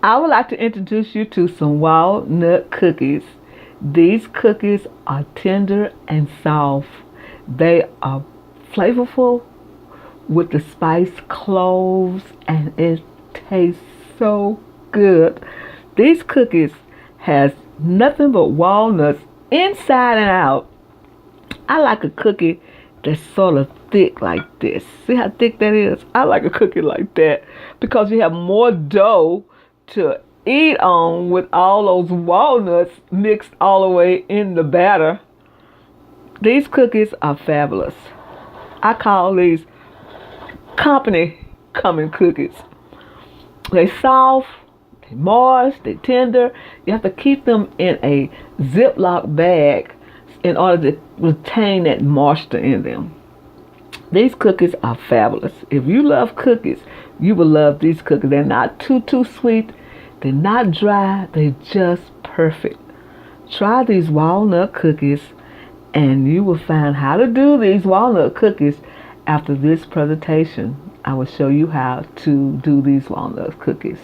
I would like to introduce you to some walnut cookies. These cookies are tender and soft. They are flavorful with the spiced cloves and it tastes so good. These cookies has nothing but walnuts inside and out. I like a cookie that's sort of thick like this. See how thick that is? I like a cookie like that because you have more dough to eat on with all those walnuts mixed all the way in the batter. These cookies are fabulous. I call these company coming cookies. They soft, they moist, they tender. You have to keep them in a Ziploc bag in order to retain that moisture in them. These cookies are fabulous. If you love cookies, you will love these cookies. They're not too sweet. They're not dry. They're just perfect. Try these walnut cookies and you will find how to do these walnut cookies after this presentation. I will show you how to do these walnut cookies.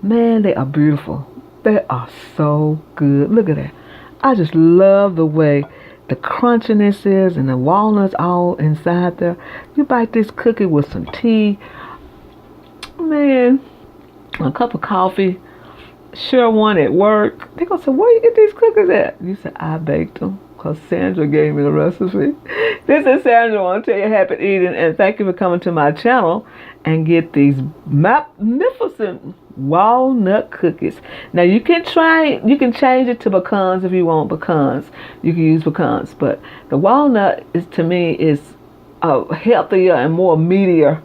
Man, they are beautiful. They are so good. Look at that. I just love the way the crunchiness is and the walnuts all inside there. You bite this cookie with some tea. Man, a cup of coffee. Share one at work. They're going to say, where you get these cookies at? You say, I baked them because Sandra gave me the recipe. This is Sandra. I want to tell you happy eating and thank you for coming to my channel and get these magnificent walnut cookies. Now you can change it to pecans if you want pecans. You can use pecans, but the walnut is to me is a healthier and more meatier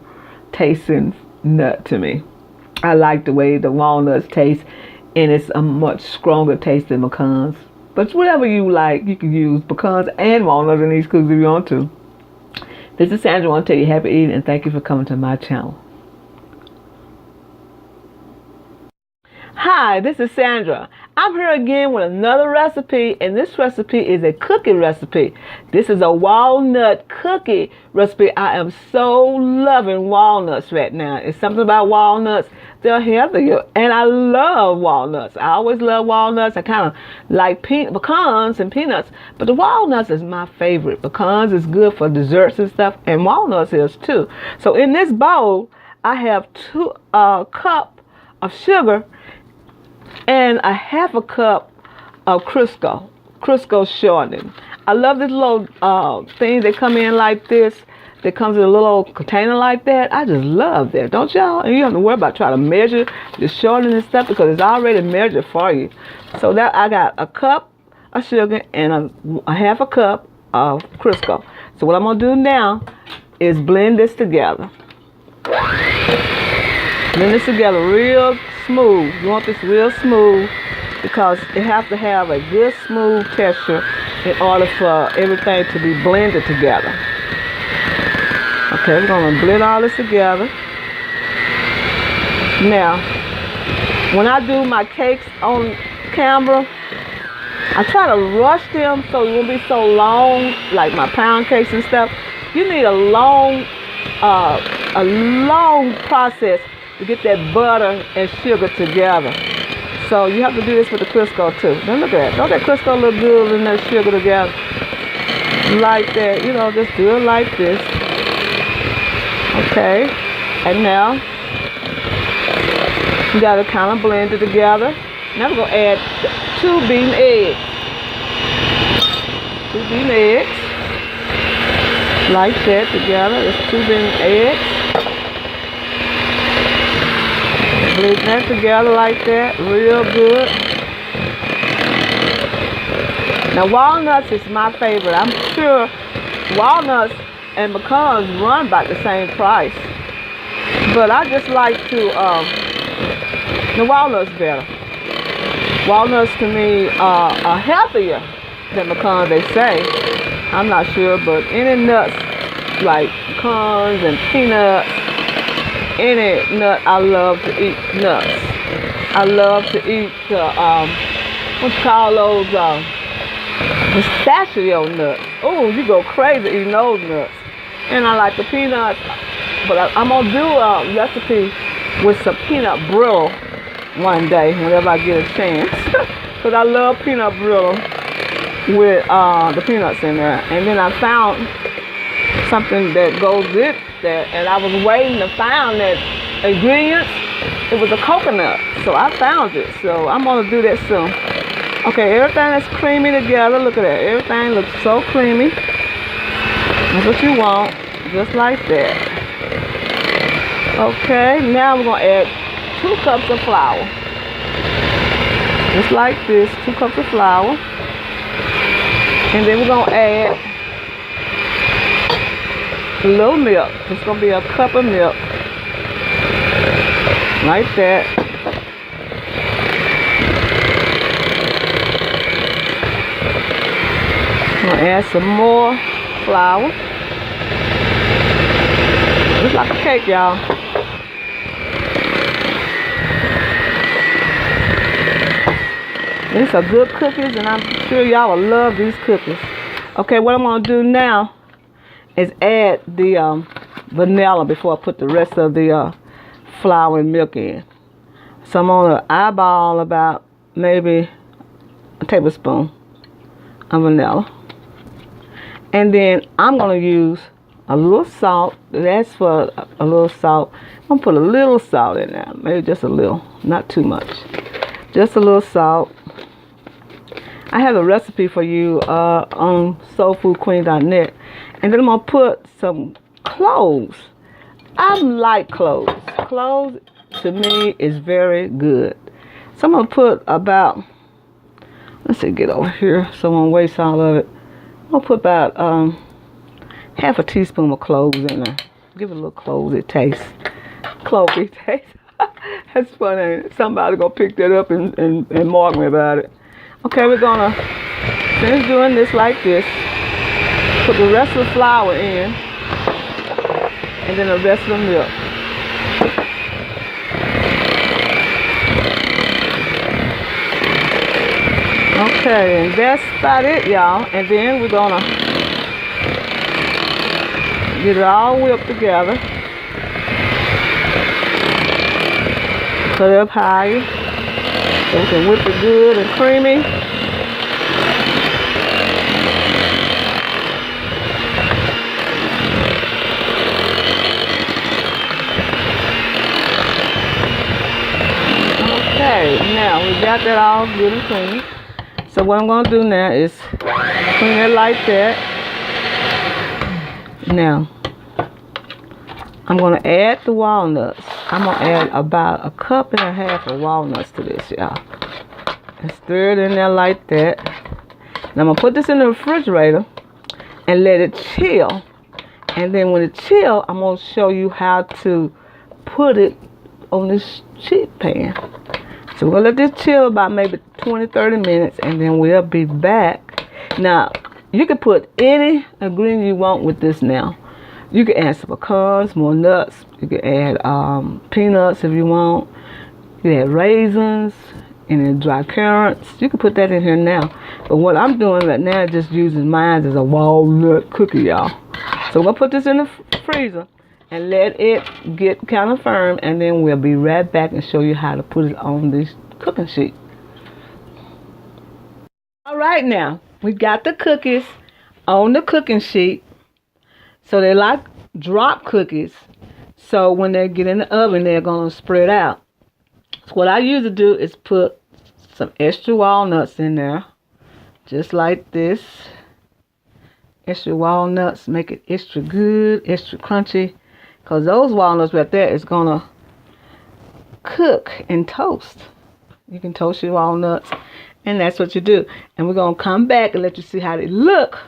tasting nut to me. I like the way the walnuts taste, and it's a much stronger taste than pecans. But whatever you like, you can use pecans and walnuts in these cookies if you want to. This is Sandra. I want to tell you happy eating and thank you for coming to my channel. Hi, this is Sandra. I'm here again with another recipe, and this recipe is a cookie recipe. This is a walnut cookie recipe. I am so loving walnuts right now. It's something about walnuts. They're healthier, and I love walnuts. I always love walnuts. I kind of like pecans and peanuts, but the walnuts is my favorite. Pecans is good for desserts and stuff, and walnuts is too. So in this bowl, I have 2 cup of sugar and a half a cup of Crisco shortening. I love this little things that come in like this. That comes in a little container like that. I just love that, don't y'all? And you don't have to worry about trying to measure the shortening and stuff because it's already measured for you. So that I got a cup of sugar and a half a cup of Crisco. So what I'm gonna do now is blend this together. Blend this together real smooth. You want this real smooth because it has to have a good smooth texture in order for everything to be blended together. Okay, we're going to blend all this together. Now, when I do my cakes on camera, I try to rush them so it won't be so long, like my pound cakes and stuff. You need a long process to get that butter and sugar together. So you have to do this with the Crisco too. Now look at that. Don't that Crisco look good and that sugar together? Like that, just do it like this. Okay, and now you got to kind of blend it together. Now we're going to add 2 beaten eggs. 2 beaten eggs. Like that together. It's 2 beaten eggs. Blend that together like that. Real good. Now walnuts is my favorite. I'm sure walnuts and pecans run about the same price, but I just like to the walnuts better. Walnuts to me are healthier than pecans, they say. I'm not sure, but any nuts like pecans and peanuts, any nut, I love to eat nuts. I love to eat what you call those pistachio nuts. Oh, you go crazy eating those nuts. And I like the peanuts, but I'm going to do a recipe with some peanut brittle one day whenever I get a chance. Because I love peanut brittle with the peanuts in there. And then I found something that goes with that, and I was waiting to find that ingredients. It was a coconut, so I found it. So I'm gonna do that soon. Okay, everything is creamy together. Look at that. Everything looks so creamy. That's what you want, just like that. Okay, now we're gonna add 2 cups of flour. Just like this, 2 cups of flour. And then we're gonna add a little milk. It's gonna be a cup of milk. Like that. I'm gonna add some more flour. Just like a cake, y'all. These are good cookies, and I'm sure y'all will love these cookies. Okay, what I'm gonna do now is add the vanilla before I put the rest of the flour and milk in. So I'm gonna eyeball about maybe a tablespoon of vanilla. And then I'm gonna use a little salt. That's for a little salt. I'm gonna put a little salt in there, maybe just a little, not too much. Just a little salt. I have a recipe for you on soulfoodqueen.net. And then I'm gonna put some cloves. I like cloves. Cloves to me is very good. So I'm gonna put about, let's see, get over here so I won't waste all of it. I'm gonna put about half a teaspoon of cloves in there. Give it a little clovey taste. Clovey taste. That's funny. Somebody gonna pick that up and mark me about it. Okay, we're gonna finish doing this like this. Put the rest of the flour in, and then the rest of the milk. Okay, and that's about it, y'all. And then we're gonna get it all whipped together. Put it up higher so we can whip it good and creamy. Okay, now we got that all good and creamy. So what I'm going to do now is clean it like that. Now, I'm going to add the walnuts. I'm going to add about 1.5 cups of walnuts to this, y'all. And stir it in there like that. Now, I'm going to put this in the refrigerator and let it chill. And then when it chills, I'm going to show you how to put it on this sheet pan. So we're going to let this chill about maybe 20-30 minutes, and then we'll be back. Now, you can put any ingredient you want with this now. You can add some pecans, more nuts. You can add peanuts if you want. You can add raisins and then dry currants. You can put that in here now. But what I'm doing right now is just using mine as a walnut cookie, y'all. So we're going to put this in the freezer and let it get kind of firm, and then we'll be right back and show you how to put it on this cooking sheet. All right, now we got the cookies on the cooking sheet. So they're like drop cookies. So when they get in the oven, they're going to spread out. So what I usually do is put some extra walnuts in there, just like this. Extra walnuts make it extra good, extra crunchy. Because those walnuts right there is going to cook and toast. You can toast your walnuts, and that's what you do. And we're going to come back and let you see how they look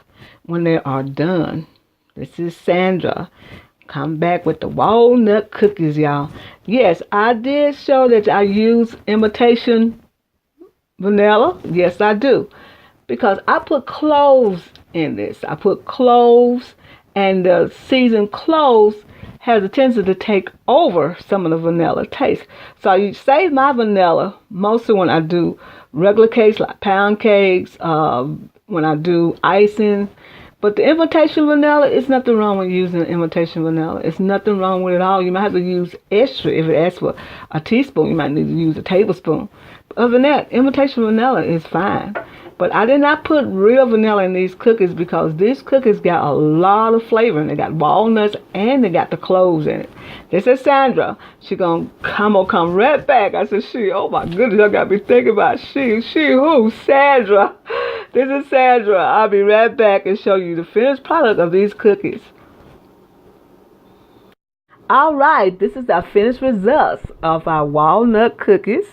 when they are done. This is Sandra. Come back with the walnut cookies, y'all. Yes, I did show that I use imitation vanilla. Yes, I do. Because I put cloves in this. I put cloves, and the seasoned cloves has a tendency to take over some of the vanilla taste. So I save my vanilla mostly when I do regular cakes like pound cakes, when I do icing. But the imitation vanilla, it's nothing wrong with using imitation vanilla. It's nothing wrong with it at all. You might have to use extra. If it asks for a teaspoon, you might need to use a tablespoon. But other than that, imitation vanilla is fine. But I did not put real vanilla in these cookies because these cookies got a lot of flavor. And they got walnuts and they got the cloves in it. This is Sandra. She gonna come right back. I said, oh my goodness, I gotta be thinking about she who? Sandra. This is Sandra. I'll be right back and show you the finished product of these cookies. Alright, this is our finished results of our walnut cookies.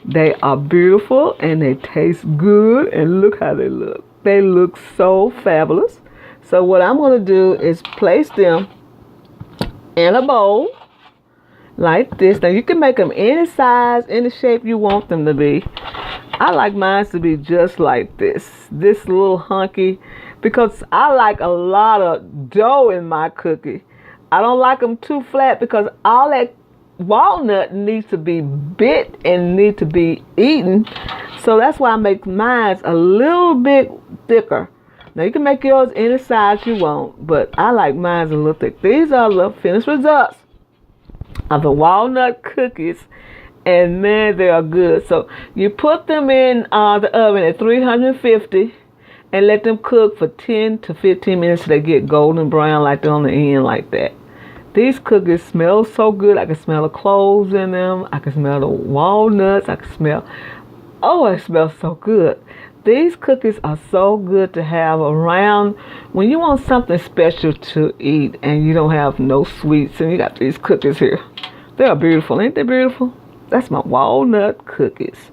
They are beautiful and they taste good, and look how they look. They look so fabulous. So what I'm going to do is place them in a bowl like this. Now you can make them any size, any shape you want them to be. I like mine to be just like this little hunky, because I like a lot of dough in my cookie. I don't like them too flat because all that walnut needs to be bit and need to be eaten. So that's why I make mine a little bit thicker. Now you can make yours any size you want, but I like mine a little thick. These are the finished results of the walnut cookies, and man, they are good. So you put them in the oven at 350 and let them cook for 10 to 15 minutes till they get golden brown, like they're on the end like that. These cookies smell so good. I can smell the cloves in them. I can smell the walnuts. I can smell, it smells so good. These cookies are so good to have around when you want something special to eat and you don't have no sweets, and you got these cookies here. They are beautiful. Ain't they beautiful? That's my walnut cookies.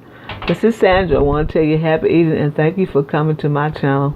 This is Sandra. I want to tell you happy eating and thank you for coming to my channel.